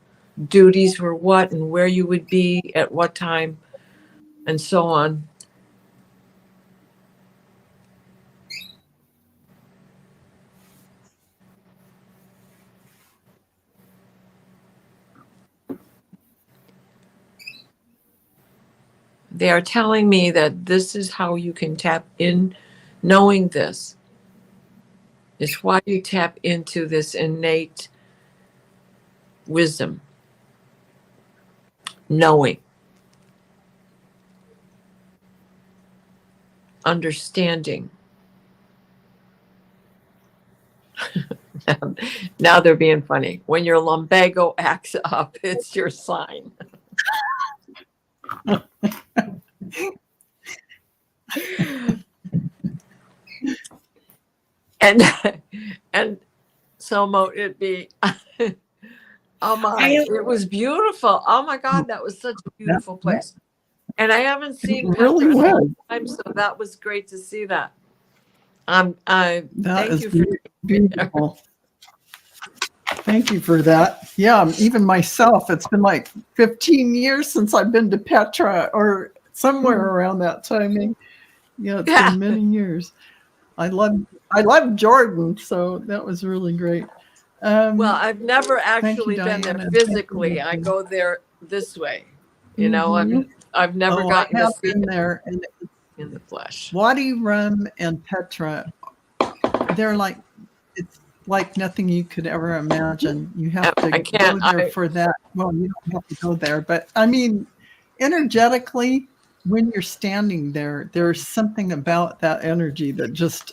duties were what and where you would be at what time and so on. They are telling me that this is how you can tap in. Knowing this is why you tap into this innate wisdom. Knowing. Understanding. Now they're being funny. When your lumbago acts up, it's your sign. And and so mote it be. Oh my, it was beautiful. Oh my God, that was such a beautiful place. And I haven't seen It really Petra in a was. long time, so that was great to see that. I That thank is you for beautiful. Thank you for that. Yeah, even myself, it's been like 15 years since I've been to Petra or somewhere around that timing. Yeah, it's Yeah. been many years. I love Jordan, so that was really great. Well, I've never thank you, actually been there Diana. physically. I go there this way. You know, Mhm. I've never Oh, gotten I to have see been it there, and in the flesh. Wadi Rum and Petra, they're like, it's like nothing you could ever imagine. You have to I can't. go there for that. Well, you don't have to go there, but I mean, energetically, when you're standing there, there's something about that energy that just,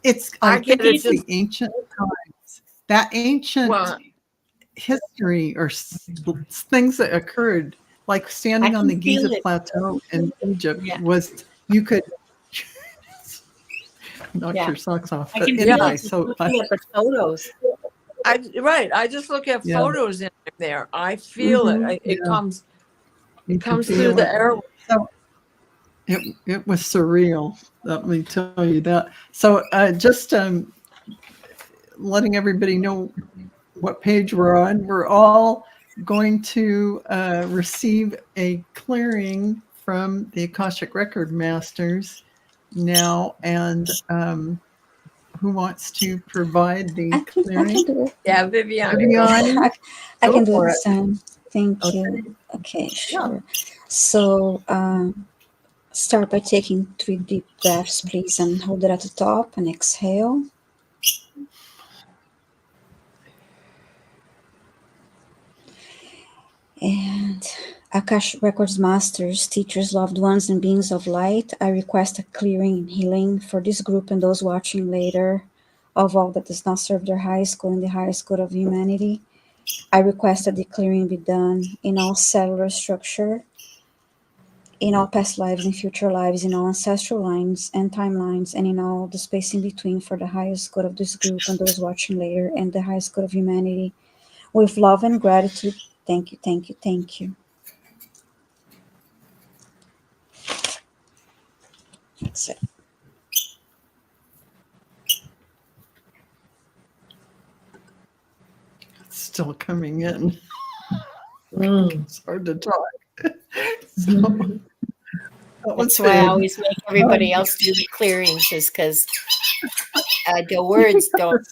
I I'm get thinking it. of the Just ancient times, that ancient well, history or things that occurred, like standing on the can feel Giza it. Plateau in Egypt Yeah. was, you could knock Yeah. your socks off. I But can feel anyway, it just so looking at the photos. I just look at Yeah. photos in there. I feel it. It yeah, comes. you It can comes through feel the it. air. So it was surreal. Let me tell you that. So just letting everybody know what page we're on. We're all going to receive a clearing from the Akashic Record Masters now, and who wants to provide the I clearing? can do it. Yeah, Viviane. Viviane, I go can do it for this time. Thank Okay. you. Okay, sure. So start by taking 3 deep breaths, please, and hold it at the top and exhale. And Akash Records Masters, teachers, loved ones, and beings of light, I request a clearing and healing for this group and those watching later of all that does not serve their highest good and the highest good of humanity. I request that the clearing be done in all cellular structure, in all past lives and future lives, in all ancestral lines and timelines, and in all the space in between for the highest good of this group and those watching later and the highest good of humanity. With love and gratitude, thank you, thank you, thank you. That's it. It's still coming in. Mm. It's hard to talk. So, that was That's why I good. always make everybody else do the clearings, is because the words don't.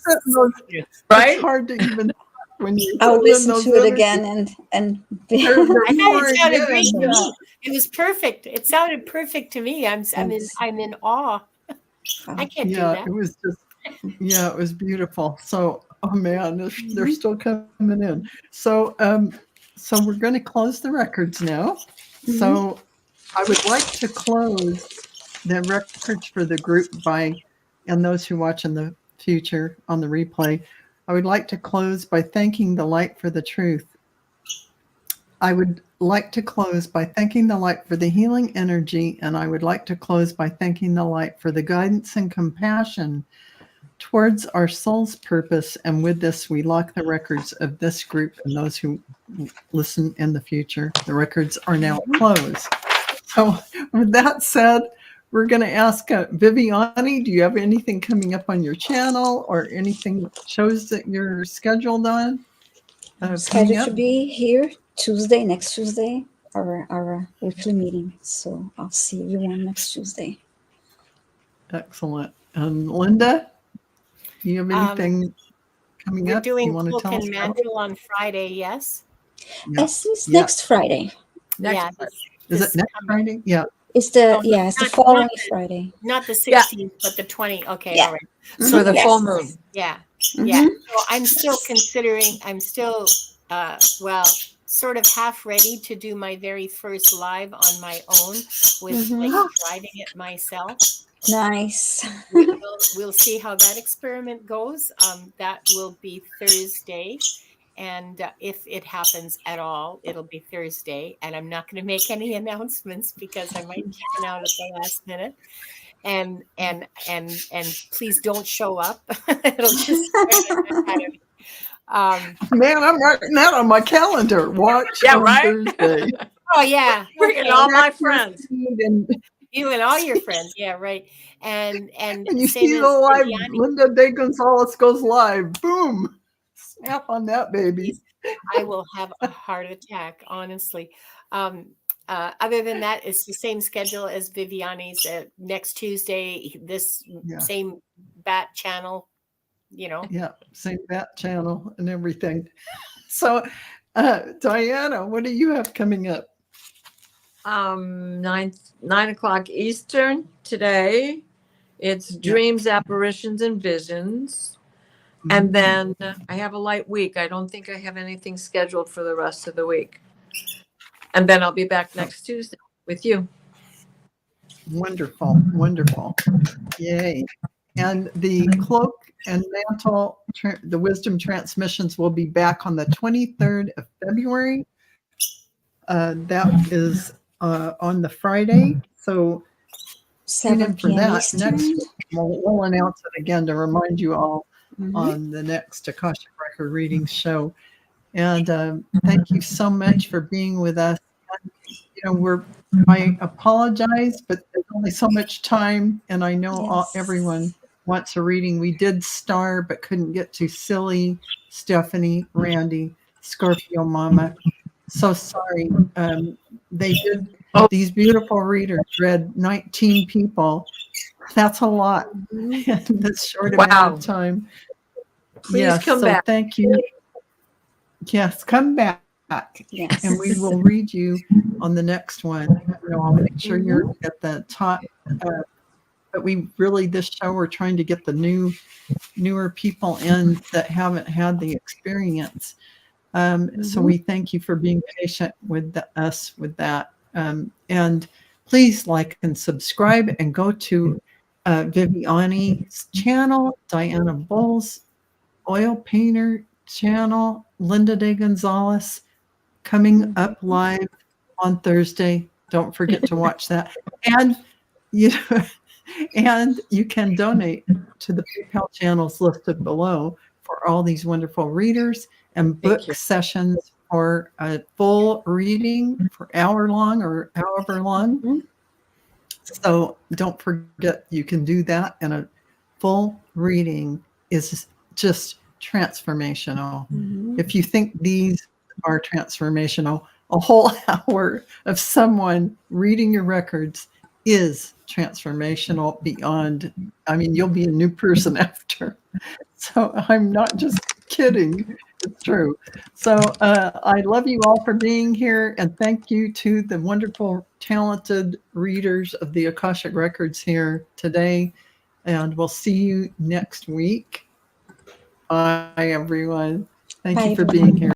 Right? It's hard to even when you I'll send in listen those to it energies. again and They're I thought it pouring sounded in. great to Yeah. me. It was perfect. It sounded perfect to me. I'm in awe. I can't do Yeah, that. it was just, yeah, it was beautiful. So, oh man, they're Mhm. still coming in. So, so we're going to close the records now. So, I would like to close the records for the group by, and those who watch in the future on the replay. I would like to close by thanking the light for the truth. I would like to close by thanking the light for the healing energy, and I would like to close by thanking the light for the guidance and compassion towards our soul's purpose. And with this, we lock the records of this group and those who listen in the future. The records are now closed. So with that said, we're going to ask Viviane, do you have anything coming up on your channel or anything shows that you're scheduled on? Scheduled to be here Tuesday, next Tuesday, our weekly meeting. So I'll see everyone next Tuesday. Excellent. And Linda, do you have anything coming We're up you doing want to cloak tell us and about? mantle on Friday. Yes. Yeah. It's Yeah. next Friday. Yeah. Is it next Friday? Yeah. It's No, it's the not- following not Friday. Not the 16th, but the 20. Okay. Yeah. All right. For the Yes. full moon. Yeah. Mhm. Yeah. So I'm still considering, I'm still, well, sort of half ready to do my very first live on my own with like driving it myself. Nice. We'll see how that experiment goes. That will be Thursday. And if it happens at all, it'll be Thursday. And I'm not going to make any announcements because I might chicken out at the last minute. And please don't show up. It'll just scare the heck out of me. Man, I'm writing that on my calendar. Watch Yeah, on right? Thursday. Oh yeah, Bringing okay. all my friends. And You and all your friends, yeah, right. And when you same see as the live, Viviani, Linda De Gonzalez goes live. Boom. Snap on that, baby. I will have a heart attack, honestly. Other than that, it's the same schedule as Viviani's. Next Tuesday, this Yeah. same bat channel, you know. Yeah. Same bat channel and everything. So, Diana, what do you have coming up? 9 o'clock Eastern today. It's dreams, apparitions, and visions. And then I have a light week. I don't think I have anything scheduled for the rest of the week. And then I'll be back next Tuesday with you. Wonderful. Wonderful. Yay. And the cloak and mantle, the wisdom transmissions will be back on the 23rd of February. That is on the Friday. So tune 7 in for p.m. that. Eastern. Next week, we'll announce it again to remind you all on the next Akashic Record Reading show. And thank you so much for being with us. And, I apologize, but there's only so much time, and I know everyone wants a reading. We did star, but couldn't get to Silly, Stephanie, Randy, Scorpio Mama. So sorry. They did. These beautiful readers read 19 people. That's a lot in this short amount of time. Please come back. Thank you. Yes, come back. Yes. And we will read you on the next one. I'll make sure you're at the top. But this show, we're trying to get the newer people in that haven't had the experience. So we thank you for being patient with us with that. And please like and subscribe and go to Viviani's channel, Diana Bull's oil painter channel, Linda De Gonzalez, coming up live on Thursday. Don't forget to watch that. And you can donate to the PayPal channels listed below for all these wonderful readers and book sessions for a full reading for hour long or however long. So don't forget you can do that. And a full reading is just transformational. If you think these are transformational, a whole hour of someone reading your records is transformational beyond. I mean, you'll be a new person after. So I'm not just kidding. It's true. So I love you all for being here. And thank you to the wonderful, talented readers of the Akashic Records here today. And we'll see you next week. Bye, everyone. Thank you for being here.